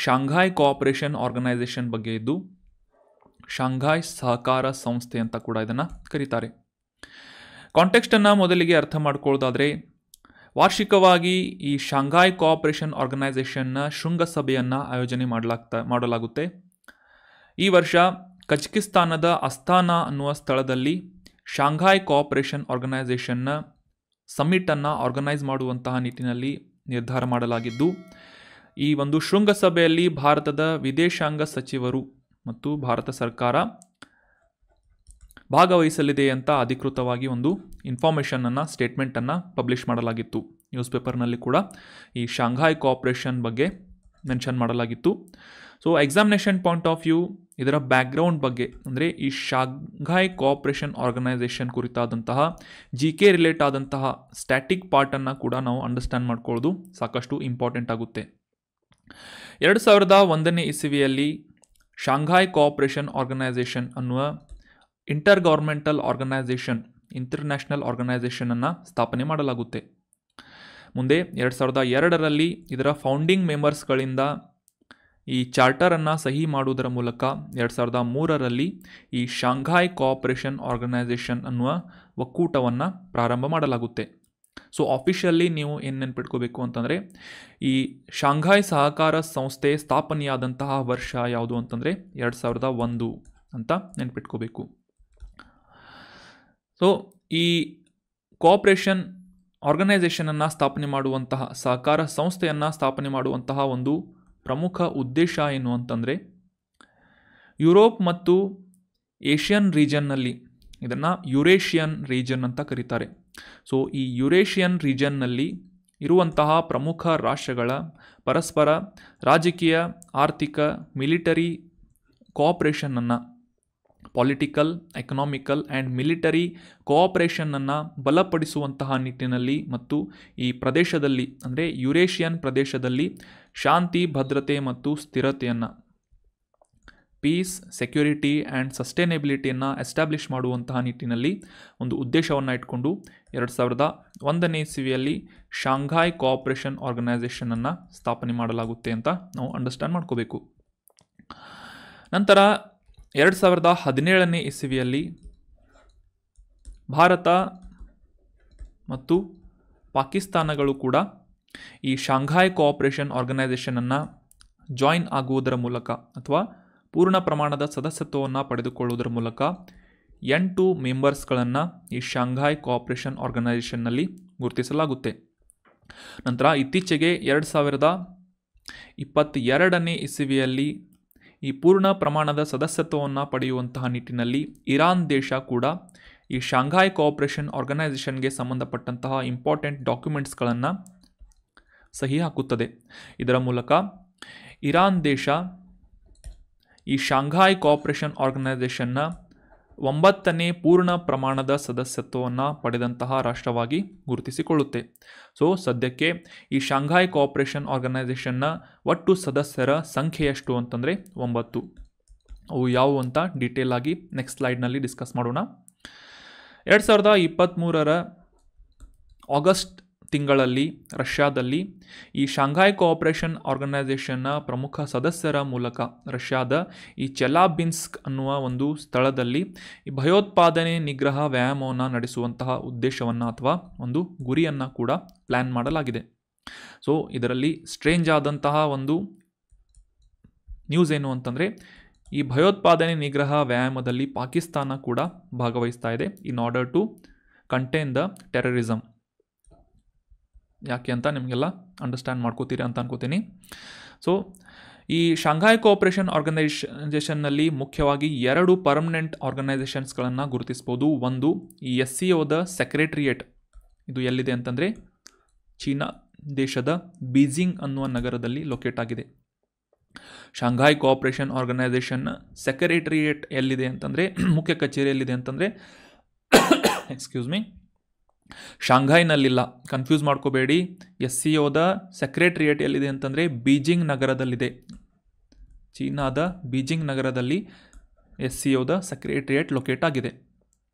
Shanghai cooperation organisation ಬಗ್ಗೆ ಇದ್ದು Shanghai ಸಹಕಾರ ಸಂಸ್ಥೆ ಅಂತ ಕೂಡ ಇದನ್ನು ಕರೀತಾರೆ. ಕಾಂಟೆಕ್ಸ್ಟನ್ನು ಮೊದಲಿಗೆ ಅರ್ಥ ಮಾಡ್ಕೊಳ್ಳೋದಾದರೆ, ವಾರ್ಷಿಕವಾಗಿ ಈ ಶಾಂಘಾಯ್ ಕೋಆಪರೇಷನ್ ಆರ್ಗನೈಸೇಷನ್ನ ಶೃಂಗಸಭೆಯನ್ನು ಆಯೋಜನೆ ಮಾಡಲಾಗುತ್ತೆ. ಈ ವರ್ಷ ಕಜಕಿಸ್ತಾನದ ಅಸ್ತಾನಾ ಅನ್ನುವ ಸ್ಥಳದಲ್ಲಿ ಶಾಂಘಾಯ್ ಕೋಆಪರೇಷನ್ ಆರ್ಗನೈಸೇಷನ್ನ ಸಮ್ಮಿಟನ್ನು ಆರ್ಗನೈಸ್ ಮಾಡುವಂತಹ ನಿಟ್ಟಿನಲ್ಲಿ ನಿರ್ಧಾರ ಮಾಡಲಾಗಿದ್ದು, ಈ ಒಂದು ಶೃಂಗಸಭೆಯಲ್ಲಿ ಭಾರತದ ವಿದೇಶಾಂಗ ಸಚಿವರು ಮತ್ತು ಭಾರತ ಸರ್ಕಾರ ಭಾಗವಹಿಸಲಿದೆ ಅಂತ ಅಧಿಕೃತವಾಗಿ ಒಂದು ಇನ್ಫಾರ್ಮೇಷನನ್ನು, ಸ್ಟೇಟ್ಮೆಂಟನ್ನು ಪಬ್ಲಿಷ್ ಮಾಡಲಾಗಿತ್ತು. ನ್ಯೂಸ್ ಪೇಪರ್ನಲ್ಲಿ ಕೂಡ ಈ ಶಾಂಘಾಯ್ ಕೋಆಪರೇಷನ್ ಬಗ್ಗೆ ಮೆನ್ಷನ್ ಮಾಡಲಾಗಿತ್ತು. So examination point of view ಇದರ ಬ್ಯಾಕ್ಗ್ರೌಂಡ್ ಬಗ್ಗೆ ಅಂದರೆ ಈ ಶಾಂಘಾಯ್ ಕೋಆಪರೇಷನ್ ಆರ್ಗನೈಸೇಷನ್ ಕುರಿತಾದಂತಹ GK ರಿಲೇಟ್ ಆದಂತಹ ಸ್ಟ್ಯಾಟಿಕ್ ಪಾರ್ಟನ್ನು ಕೂಡ ನಾವು ಅಂಡರ್ಸ್ಟ್ಯಾಂಡ್ ಮಾಡ್ಕೊಳ್ಳೋದು ಸಾಕಷ್ಟು ಇಂಪಾರ್ಟೆಂಟ್ ಆಗುತ್ತೆ. 2001ನೇ ಇಸವಿಯಲ್ಲಿ ಶಾಂಘಾಯ್ ಕೋಆಪರೇಷನ್ ಆರ್ಗನೈಸೇಷನ್ ಅನ್ನುವ ಇಂಟರ್ ಗವರ್ಮೆಂಟಲ್ ಆರ್ಗನೈಸೇಷನ್, ಇಂಟರ್ನ್ಯಾಷನಲ್ ಆರ್ಗನೈಸೇಷನನ್ನು ಸ್ಥಾಪನೆ ಮಾಡಲಾಗುತ್ತೆ. ಮುಂದೆ 2002ರಲ್ಲಿ ಇದರ ಫೌಂಡಿಂಗ್ ಮೆಂಬರ್ಸ್ಗಳಿಂದ ಈ ಚಾರ್ಟರನ್ನು ಸಹಿ ಮಾಡುವುದರ ಮೂಲಕ 2003ರಲ್ಲಿ ಈ ಶಾಂಘಾಯ್ ಕೋಆಪರೇಷನ್ ಆರ್ಗನೈಸೇಷನ್ ಅನ್ನುವ ಒಕ್ಕೂಟವನ್ನು ಪ್ರಾರಂಭ ಮಾಡಲಾಗುತ್ತೆ. ಸೊ ಆಫಿಷಿಯಲಿ ನೀವು ಏನು ನೆನ್ಪಿಟ್ಕೋಬೇಕು ಅಂತಂದರೆ, ಈ ಶಾಂಘಾಯ್ ಸಹಕಾರ ಸಂಸ್ಥೆ ಸ್ಥಾಪನೆಯಾದಂತಹ ವರ್ಷ ಯಾವುದು ಅಂತಂದರೆ 2001 ಅಂತ ನೆನ್ಪಿಟ್ಕೋಬೇಕು. ಸೊ ಈ ಕೋಆಪರೇಷನ್ ಆರ್ಗನೈಸೇಷನನ್ನು ಸ್ಥಾಪನೆ ಮಾಡುವಂತಹ, ಸಹಕಾರ ಸಂಸ್ಥೆಯನ್ನು ಸ್ಥಾಪನೆ ಮಾಡುವಂತಹ ಒಂದು ಪ್ರಮುಖ ಉದ್ದೇಶ ಏನು ಅಂತಂದರೆ, ಯುರೋಪ್ ಮತ್ತು ಏಷ್ಯನ್ ರೀಜನ್ನಲ್ಲಿ, ಇದನ್ನು ಯುರೇಷಿಯನ್ ರೀಜನ್ ಅಂತ ಕರೀತಾರೆ. ಸೊ ಈ ಯುರೇಷಿಯನ್ ರೀಜನ್ನಲ್ಲಿ ಇರುವಂತಹ ಪ್ರಮುಖ ರಾಷ್ಟ್ರಗಳ ಪರಸ್ಪರ ರಾಜಕೀಯ, ಆರ್ಥಿಕ, ಮಿಲಿಟರಿ ಕೋಆಪರೇಷನನ್ನು, ಪೊಲಿಟಿಕಲ್, ಎಕನಾಮಿಕಲ್ ಆ್ಯಂಡ್ ಮಿಲಿಟರಿ ಕೋಆಪರೇಷನನ್ನು ಬಲಪಡಿಸುವಂತಹ ನಿಟ್ಟಿನಲ್ಲಿ ಮತ್ತು ಈ ಪ್ರದೇಶದಲ್ಲಿ ಅಂದರೆ ಯುರೇಷಿಯನ್ ಪ್ರದೇಶದಲ್ಲಿ ಶಾಂತಿ, ಭದ್ರತೆ ಮತ್ತು ಸ್ಥಿರತೆಯನ್ನು, ಪೀಸ್, ಸೆಕ್ಯೂರಿಟಿ ಆ್ಯಂಡ್ ಸಸ್ಟೈನೇಬಿಲಿಟಿಯನ್ನು ಎಸ್ಟಾಬ್ಲಿಷ್ ಮಾಡುವಂತಹ ನಿಟ್ಟಿನಲ್ಲಿ ಒಂದು ಉದ್ದೇಶವನ್ನು ಇಟ್ಕೊಂಡು 2001ನೇ ಇಸವಿಯಲ್ಲಿ ಶಾಂಘಾಯ್ ಕೋಆಪರೇಷನ್ ಆರ್ಗನೈಸೇಷನನ್ನು ಸ್ಥಾಪನೆ ಮಾಡಲಾಗುತ್ತೆ ಅಂತ ನಾವು ಅಂಡರ್ಸ್ಟ್ಯಾಂಡ್ ಮಾಡ್ಕೋಬೇಕು. ನಂತರ 2017ನೇ ಇಸವಿಯಲ್ಲಿ ಭಾರತ ಮತ್ತು ಪಾಕಿಸ್ತಾನಗಳು ಕೂಡ ಈ ಶಾಂಘಾಯ್ ಕೋಆಪರೇಷನ್ ಆರ್ಗನೈಸೇಷನನ್ನು ಜಾಯಿನ್ ಆಗುವುದರ ಮೂಲಕ ಅಥವಾ ಪೂರ್ಣ ಪ್ರಮಾಣದ ಸದಸ್ಯತ್ವವನ್ನು ಪಡೆದುಕೊಳ್ಳುವುದರ ಮೂಲಕ 8 ಮೆಂಬರ್ಸ್ಗಳನ್ನು ಈ ಶಾಂಘಾಯ್ ಕೋಆಪರೇಷನ್ ಆರ್ಗನೈಸೇಷನ್ನಲ್ಲಿ ಗುರುತಿಸಲಾಗುತ್ತೆ. ನಂತರ ಇತ್ತೀಚೆಗೆ 2022ನೇ ಇಸವಿಯಲ್ಲಿ ಈ ಪೂರ್ಣ ಪ್ರಮಾಣದ ಸದಸ್ಯತ್ವವನ್ನು ಪಡೆಯುವಂತಹ ನಿಟ್ಟಿನಲ್ಲಿ ಇರಾನ್ ದೇಶ ಕೂಡ ಈ ಶಾಂಘಾಯ್ ಕೋಆಪರೇಷನ್ ಆರ್ಗನೈಸೇಷನ್ಗೆ ಸಂಬಂಧಪಟ್ಟಂತಹ ಇಂಪಾರ್ಟೆಂಟ್ ಡಾಕ್ಯುಮೆಂಟ್ಸ್ಗಳನ್ನು ಸಹಿ ಹಾಕುತ್ತದೆ. ಇದರ ಮೂಲಕ ಇರಾನ್ ದೇಶ ಈ ಶಾಂಘಾಯ್ ಕೋಆಪರೇಷನ್ ಆರ್ಗನೈಸೇಷನ್ನ 9ನೇ ಪೂರ್ಣ ಪ್ರಮಾಣದ ಸದಸ್ಯತ್ವವನ್ನು ಪಡೆದಂತಹ ರಾಷ್ಟ್ರವಾಗಿ ಗುರುತಿಸಿಕೊಳ್ಳುತ್ತೆ. ಸೊ ಸದ್ಯಕ್ಕೆ ಈ ಶಾಂಘಾಯ್ ಕೋಆಪರೇಷನ್ ಆರ್ಗನೈಸೇಷನ್ನ ಒಟ್ಟು ಸದಸ್ಯರ ಸಂಖ್ಯೆ ಎಷ್ಟು ಅಂತಂದರೆ 9. ಅವು ಯಾವುವು ಅಂತ ಡೀಟೇಲ್ ಆಗಿ ನೆಕ್ಸ್ಟ್ ಸ್ಲೈಡ್ನಲ್ಲಿ ಡಿಸ್ಕಸ್ ಮಾಡೋಣ. 2023ರ ಆಗಸ್ಟ್ ತಿಂಗಳಲ್ಲಿ ರಷ್ಯಾದಲ್ಲಿ ಈ ಶಾಂಘಾಯ್ ಕೋಆಪರೇಷನ್ ಆರ್ಗನೈಸೇಷನ್ನ ಪ್ರಮುಖ ಸದಸ್ಯರ ಮೂಲಕ ರಷ್ಯಾದ ಈ ಚೆಲಾಬಿನ್ಸ್ಕ್ ಅನ್ನುವ ಒಂದು ಸ್ಥಳದಲ್ಲಿ ಈ ಭಯೋತ್ಪಾದನೆ ನಿಗ್ರಹ ವ್ಯಾಯಾಮವನ್ನು ನಡೆಸುವಂತಹ ಉದ್ದೇಶವನ್ನು ಅಥವಾ ಒಂದು ಗುರಿಯನ್ನು ಕೂಡ ಪ್ಲ್ಯಾನ್ ಮಾಡಲಾಗಿದೆ. ಸೊ ಇದರಲ್ಲಿ ಸ್ಟ್ರೇಂಜ್ ಆದಂತಹ ಒಂದು ನ್ಯೂಸ್ ಏನು ಅಂತಂದರೆ, ಈ ಭಯೋತ್ಪಾದನೆ ನಿಗ್ರಹ ವ್ಯಾಯಾಮದಲ್ಲಿ ಪಾಕಿಸ್ತಾನ ಕೂಡ ಭಾಗವಹಿಸ್ತಾ ಇದೆ in order to contain the terrorism. ಯಾಕೆ ಅಂತ ನಿಮಗೆಲ್ಲ ಅಂಡರ್ಸ್ಟ್ಯಾಂಡ್ ಮಾಡ್ಕೋತೀರಿ ಅಂತ ಅನ್ಕೋತೀನಿ. ಸೊ ಈ ಶಾಂಘಾಯ್ ಕೋಆಪರೇಷನ್ ಆರ್ಗನೈಸೇಷನ್ನಲ್ಲಿ ಮುಖ್ಯವಾಗಿ 2 ಪರ್ಮನೆಂಟ್ ಆರ್ಗನೈಸೇಷನ್ಸ್ಗಳನ್ನು ಗುರುತಿಸ್ಬೋದು. ಒಂದು ಈ SCOದ ಸೆಕ್ರೆಟರಿಯೇಟ್, ಇದು ಎಲ್ಲಿದೆ ಅಂತಂದರೆ ಚೀನಾ ದೇಶದ ಬೀಜಿಂಗ್ ಅನ್ನುವ ನಗರದಲ್ಲಿ ಲೊಕೇಟ್ ಆಗಿದೆ. ಶಾಂಘಾಯ್ ಕೋಆಪರೇಷನ್ ಆರ್ಗನೈಸೇಷನ್ನ ಸೆಕ್ರೆಟರಿಯೇಟ್ ಎಲ್ಲಿದೆ ಅಂತಂದರೆ, ಮುಖ್ಯ ಕಚೇರಿ ಎಲ್ಲಿದೆ ಅಂತಂದರೆ ಶಾಂಘಾಯ್ನಲ್ಲಿಲ್ಲ, ಕನ್ಫ್ಯೂಸ್ ಮಾಡ್ಕೋಬೇಡಿ. SCOದ ಸೆಕ್ರೆಟರಿಯೇಟ್ ಎಲ್ಲಿದೆ ಅಂತಂದರೆ ಬೀಜಿಂಗ್ ನಗರದಲ್ಲಿದೆ. ಚೀನಾದ ಬೀಜಿಂಗ್ ನಗರದಲ್ಲಿ SCOದ ಸೆಕ್ರೆಟರಿಯೇಟ್ ಲೊಕೇಟ್ ಆಗಿದೆ.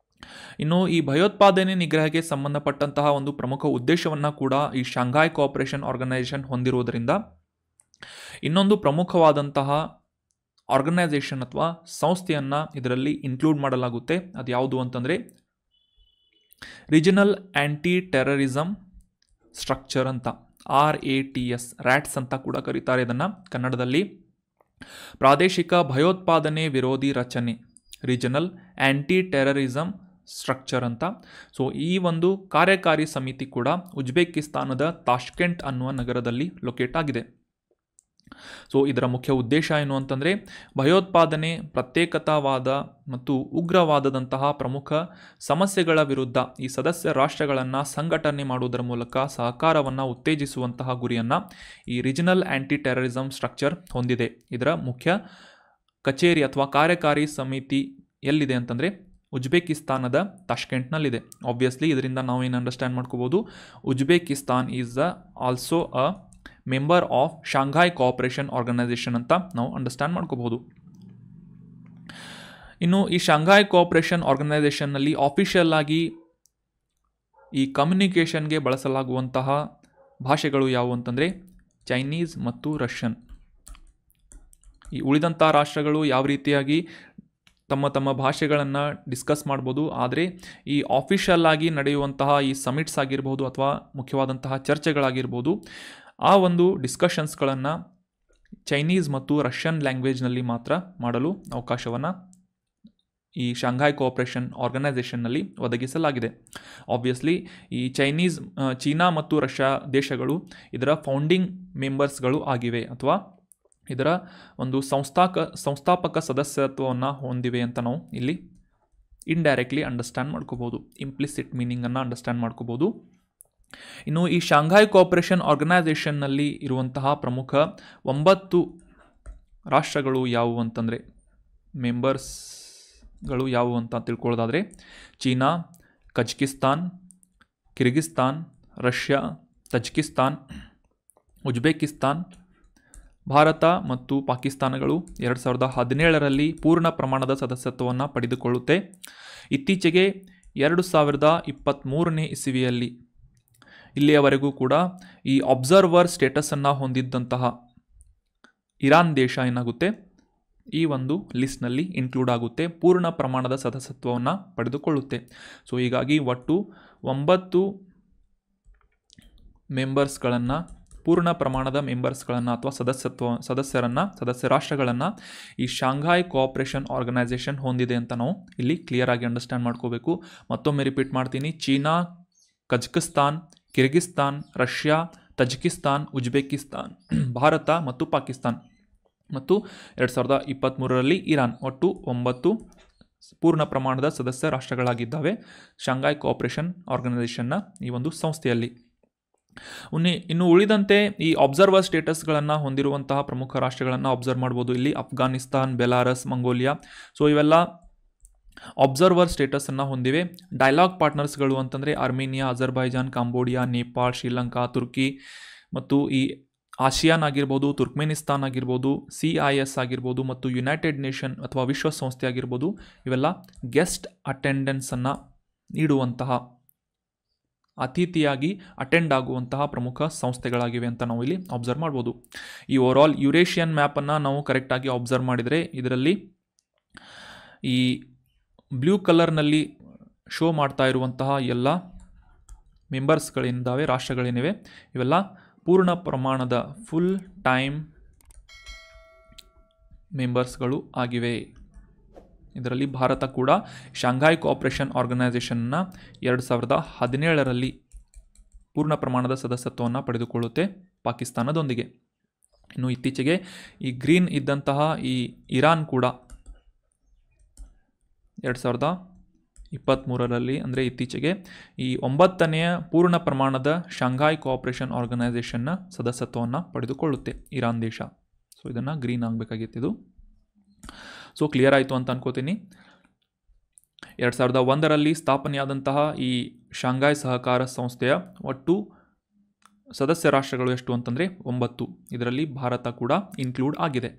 ಇನ್ನು ಈ ಭಯೋತ್ಪಾದನೆ ನಿಗ್ರಹಕ್ಕೆ ಸಂಬಂಧಪಟ್ಟಂತಹ ಒಂದು ಪ್ರಮುಖ ಉದ್ದೇಶವನ್ನು ಕೂಡ ಈ ಶಾಂಘಾಯ್ ಕೋಆಪರೇಷನ್ ಆರ್ಗನೈಸೇಷನ್ ಹೊಂದಿರುವುದರಿಂದ ಇನ್ನೊಂದು ಪ್ರಮುಖವಾದಂತಹ ಆರ್ಗನೈಸೇಷನ್ ಅಥವಾ ಸಂಸ್ಥೆಯನ್ನು ಇದರಲ್ಲಿ ಇನ್ಕ್ಲೂಡ್ ಮಾಡಲಾಗುತ್ತೆ. ಅದು ಯಾವುದು ಅಂತಂದರೆ ರೀಜನಲ್ ಆ್ಯಂಟಿ ಟೆರರಿಸಮ್ ಸ್ಟ್ರಕ್ಚರ್ ಅಂತ, RATS, ರ್ಯಾಟ್ಸ್ ಅಂತ ಕೂಡ ಕರೀತಾರೆ ಇದನ್ನು ಕನ್ನಡದಲ್ಲಿ. ಪ್ರಾದೇಶಿಕ ಭಯೋತ್ಪಾದನೆ ವಿರೋಧಿ ರಚನೆ, ರೀಜನಲ್ ಆ್ಯಂಟಿ ಟೆರರಿಸಮ್ ಸ್ಟ್ರಕ್ಚರ್ ಅಂತ. ಸೊ ಈ ಒಂದು ಕಾರ್ಯಕಾರಿ ಸಮಿತಿ ಕೂಡ ಉಜ್ಬೇಕಿಸ್ತಾನದ ತಾಷ್ಕೆಂಟ್ ಅನ್ನುವ ನಗರದಲ್ಲಿ ಲೊಕೇಟ್ ಆಗಿದೆ. ಸೊ ಇದರ ಮುಖ್ಯ ಉದ್ದೇಶ ಏನು ಅಂತಂದರೆ ಭಯೋತ್ಪಾದನೆ, ಪ್ರತ್ಯೇಕತಾವಾದ ಮತ್ತು ಉಗ್ರವಾದದಂತಹ ಪ್ರಮುಖ ಸಮಸ್ಯೆಗಳ ವಿರುದ್ಧ ಈ ಸದಸ್ಯ ರಾಷ್ಟ್ರಗಳನ್ನು ಸಂಘಟನೆ ಮಾಡುವುದರ ಮೂಲಕ ಸಹಕಾರವನ್ನು ಉತ್ತೇಜಿಸುವಂತಹ ಗುರಿಯನ್ನು ಈ ರೀಜನಲ್ ಆ್ಯಂಟಿ ಟೆರರಿಸಮ್ ಸ್ಟ್ರಕ್ಚರ್ ಹೊಂದಿದೆ. ಇದರ ಮುಖ್ಯ ಕಚೇರಿ ಅಥವಾ ಕಾರ್ಯಕಾರಿ ಸಮಿತಿ ಎಲ್ಲಿದೆ ಅಂತಂದರೆ ಉಜ್ಬೇಕಿಸ್ತಾನದ ತಾಷ್ಕೆಂಟ್ನಲ್ಲಿದೆ. ಆಬ್ವಿಯಸ್ಲಿ ಇದರಿಂದ ನಾವೇನು ಅಂಡರ್ಸ್ಟ್ಯಾಂಡ್ ಮಾಡ್ಕೋಬೋದು, Uzbekistan is also a member of Shanghai cooperation organisation ಅಂತ ನಾವು ಅಂಡರ್ಸ್ಟ್ಯಾಂಡ್ ಮಾಡ್ಕೋಬಹುದು. ಇನ್ನು ಈ ಶಾಂಘಾಯ್ ಕೋಆಪರೇಷನ್ ಆರ್ಗನೈಸೇಷನ್ನಲ್ಲಿ ಆಫಿಷಿಯಲ್ ಆಗಿ ಈ ಕಮ್ಯುನಿಕೇಷನ್ಗೆ ಬಳಸಲಾಗುವಂತಹ ಭಾಷೆಗಳು ಯಾವುವು ಅಂತಂದರೆ ಚೈನೀಸ್ ಮತ್ತು ರಷ್ಯನ್. ಈ ಉಳಿದಂಥ ರಾಷ್ಟ್ರಗಳು ಯಾವ ರೀತಿಯಾಗಿ ತಮ್ಮ ತಮ್ಮ ಭಾಷೆಗಳನ್ನು ಡಿಸ್ಕಸ್ ಮಾಡ್ಬೋದು, ಆದರೆ ಈ ಆಫಿಷಿಯಲ್ ಆಗಿ ನಡೆಯುವಂತಹ ಈ ಸಮಿಟ್ಸ್ ಆಗಿರ್ಬೋದು ಅಥವಾ ಮುಖ್ಯವಾದಂತಹ ಚರ್ಚೆಗಳಾಗಿರ್ಬೋದು, ಆ ಒಂದು ಡಿಸ್ಕಷನ್ಸ್ಗಳನ್ನು ಚೈನೀಸ್ ಮತ್ತು ರಷ್ಯನ್ ಲ್ಯಾಂಗ್ವೇಜ್ನಲ್ಲಿ ಮಾತ್ರ ಮಾಡಲು ಅವಕಾಶವನ್ನು ಈ ಶಾಂಘಾಯ್ ಕೋಆಪರೇಷನ್ ಆರ್ಗನೈಸೇಷನ್ನಲ್ಲಿ ಒದಗಿಸಲಾಗಿದೆ. ಆಬ್ವಿಯಸ್ಲಿ ಈ ಚೀನಾ ಮತ್ತು ರಷ್ಯಾ ದೇಶಗಳು ಇದರ ಫೌಂಡಿಂಗ್ ಮೆಂಬರ್ಸ್ಗಳು ಆಗಿವೆ ಅಥವಾ ಇದರ ಒಂದು ಸಂಸ್ಥಾಪಕ ಸದಸ್ಯತ್ವವನ್ನು ಹೊಂದಿವೆ ಅಂತ ನಾವು ಇಲ್ಲಿ ಇಂಡೈರೆಕ್ಟ್ಲಿ ಅಂಡರ್ಸ್ಟ್ಯಾಂಡ್ ಮಾಡ್ಕೋಬೋದು, ಇಂಪ್ಲಿಸಿಟ್ ಮೀನಿಂಗನ್ನು ಅಂಡರ್ಸ್ಟ್ಯಾಂಡ್ ಮಾಡ್ಕೋಬೋದು. ಇನ್ನು ಈ ಶಾಂಘಾಯ್ ಕೋಆಪರೇಷನ್ ಆರ್ಗನೈಸೇಷನ್ನಲ್ಲಿ ಇರುವಂತಹ ಪ್ರಮುಖ 9 ರಾಷ್ಟ್ರಗಳು ಯಾವುವು ಅಂತಂದರೆ ಮೆಂಬರ್ಸ್ಗಳು ಯಾವುವು ಅಂತ ತಿಳ್ಕೊಳ್ಳೋದಾದರೆ China, Kazakhstan, Kyrgyzstan, Russia, Tajikistan, Uzbekistan, Bharat ಮತ್ತು ಪಾಕಿಸ್ತಾನಗಳು 2017ರಲ್ಲಿ ಪೂರ್ಣ ಪ್ರಮಾಣದ ಸದಸ್ಯತ್ವವನ್ನು ಪಡೆದುಕೊಳ್ಳುತ್ತೆ. ಇತ್ತೀಚೆಗೆ 2023ನೇ ಇಸವಿಯಲ್ಲಿ ಇಲ್ಲಿಯವರೆಗೂ ಕೂಡ ಈ ಅಬ್ಸರ್ವರ್ ಸ್ಟೇಟಸನ್ನು ಹೊಂದಿದ್ದಂತಹ ಇರಾನ್ ದೇಶ ಏನಾಗುತ್ತೆ ಈ ಒಂದು ಲಿಸ್ಟ್ನಲ್ಲಿ ಇನ್ಕ್ಲೂಡ್ ಆಗುತ್ತೆ, ಪೂರ್ಣ ಪ್ರಮಾಣದ ಸದಸ್ಯತ್ವವನ್ನು ಪಡೆದುಕೊಳ್ಳುತ್ತೆ. ಸೊ ಹೀಗಾಗಿ ಒಟ್ಟು 9 ಮೆಂಬರ್ಸ್ಗಳನ್ನು, ಪೂರ್ಣ ಪ್ರಮಾಣದ ಮೆಂಬರ್ಸ್ಗಳನ್ನು ಅಥವಾ ಸದಸ್ಯ ರಾಷ್ಟ್ರಗಳನ್ನು ಈ ಶಾಂಘಾಯ್ ಕೋಆಪರೇಷನ್ ಆರ್ಗನೈಸೇಷನ್ ಹೊಂದಿದೆ ಅಂತ ನಾವು ಇಲ್ಲಿ ಕ್ಲಿಯರ್ ಆಗಿ ಅಂಡರ್ಸ್ಟ್ಯಾಂಡ್ ಮಾಡ್ಕೋಬೇಕು. ಮತ್ತೊಮ್ಮೆ ರಿಪೀಟ್ ಮಾಡ್ತೀನಿ, China, Kazakhstan, Kyrgyzstan, Russia, Tajikistan, Uzbekistan, Bharat ಮತ್ತು ಪಾಕಿಸ್ತಾನ್ ಮತ್ತು 2023ರಲ್ಲಿ ಇರಾನ್, ಒಟ್ಟು 9 ಪೂರ್ಣ ಪ್ರಮಾಣದ ಸದಸ್ಯ ರಾಷ್ಟ್ರಗಳಾಗಿದ್ದಾವೆ ಶಾಂಘಾಯ್ ಕೋಆಪರೇಷನ್ ಆರ್ಗನೈಸೇಷನ್ನ ಈ ಒಂದು ಸಂಸ್ಥೆಯಲ್ಲಿ. ಇನ್ನು ಉಳಿದಂತೆ ಈ ಅಬ್ಸರ್ವರ್ ಸ್ಟೇಟಸ್ಗಳನ್ನು ಹೊಂದಿರುವಂತಹ ಪ್ರಮುಖ ರಾಷ್ಟ್ರಗಳನ್ನು ಅಬ್ಸರ್ವ್ ಮಾಡ್ಬೋದು. ಇಲ್ಲಿ ಅಫ್ಘಾನಿಸ್ತಾನ್, ಬೆಲಾರಸ್, ಮಂಗೋಲಿಯಾ, ಸೊ ಇವೆಲ್ಲ ಅಬ್ಸರ್ವರ್ ಸ್ಟೇಟಸನ್ನು ಹೊಂದಿವೆ. ಡೈಲಾಗ್ ಪಾರ್ಟ್ನರ್ಸ್ಗಳು ಅಂತಂದರೆ Armenia, Azerbaijan, Cambodia, Nepal, Sri Lanka, Turkey ಮತ್ತು ಈ ಆಸಿಯಾನ್ ಆಗಿರ್ಬೋದು, ತುರ್ಕ್ಮೆನಿಸ್ತಾನ್ ಆಗಿರ್ಬೋದು, CIS ಆಗಿರ್ಬೋದು ಮತ್ತು ಯುನೈಟೆಡ್ ನೇಷನ್ ಅಥವಾ ವಿಶ್ವಸಂಸ್ಥೆ ಆಗಿರ್ಬೋದು, ಇವೆಲ್ಲ ಗೆಸ್ಟ್ ಅಟೆಂಡೆನ್ಸನ್ನು ನೀಡುವಂತಹ, ಅತಿಥಿಯಾಗಿ ಅಟೆಂಡ್ ಆಗುವಂತಹ ಪ್ರಮುಖ ಸಂಸ್ಥೆಗಳಾಗಿವೆ ಅಂತ ನಾವು ಇಲ್ಲಿ ಅಬ್ಸರ್ವ್ ಮಾಡ್ಬೋದು. ಈ ಓವರಾಲ್ ಯುರೇಷಿಯನ್ ಮ್ಯಾಪನ್ನು ನಾವು ಕರೆಕ್ಟಾಗಿ ಅಬ್ಸರ್ವ್ ಮಾಡಿದರೆ ಇದರಲ್ಲಿ ಈ ಬ್ಲೂ ಕಲರ್ನಲ್ಲಿ ಶೋ ಮಾಡ್ತಾ ಇರುವಂತಹ ಎಲ್ಲ ಮೆಂಬರ್ಸ್ಗಳಿದ್ದಾವೆ, ರಾಷ್ಟ್ರಗಳೇನಿವೆ, ಇವೆಲ್ಲ ಪೂರ್ಣ ಪ್ರಮಾಣದ ಫುಲ್ ಟೈಮ್ ಮೆಂಬರ್ಸ್ಗಳು ಆಗಿವೆ. ಇದರಲ್ಲಿ ಭಾರತ ಕೂಡ ಶಾಂಘಾಯ್ ಕೋಆಪರೇಷನ್ ಆರ್ಗನೈಸೇಷನ್ನ 2017ರಲ್ಲಿ ಪೂರ್ಣ ಪ್ರಮಾಣದ ಸದಸ್ಯತ್ವವನ್ನು ಪಡೆದುಕೊಳ್ಳುತ್ತೆ ಪಾಕಿಸ್ತಾನದೊಂದಿಗೆ. ಇನ್ನು ಇತ್ತೀಚೆಗೆ ಈ ಗ್ರೀನ್ ಇದ್ದಂತಹ ಈ ಇರಾನ್ ಕೂಡ 2023ರಲ್ಲಿ ಅಂದರೆ ಇತ್ತೀಚೆಗೆ ಈ 9ನೇ ಪೂರ್ಣ ಪ್ರಮಾಣದ ಶಾಂಘಾಯ್ ಕೋಆಪರೇಷನ್ ಆರ್ಗನೈಸೇಷನ್ನ ಸದಸ್ಯತ್ವವನ್ನು ಪಡೆದುಕೊಳ್ಳುತ್ತೆ ಇರಾನ್ ದೇಶ. ಸೊ ಇದನ್ನು ಗ್ರೀನ್ ಆಗಬೇಕಾಗಿತ್ತು. ಸೊ ಕ್ಲಿಯರ್ ಆಯಿತು ಅಂತ ಅನ್ಕೋತೀನಿ. 2001ರಲ್ಲಿ ಸ್ಥಾಪನೆಯಾದಂತಹ ಈ ಶಾಂಘಾಯ್ ಸಹಕಾರ ಸಂಸ್ಥೆಯ ಒಟ್ಟು ಸದಸ್ಯ ರಾಷ್ಟ್ರಗಳು ಎಷ್ಟು ಅಂತಂದರೆ 9. ಇದರಲ್ಲಿ ಭಾರತ ಕೂಡ ಇನ್ಕ್ಲೂಡ್ ಆಗಿದೆ.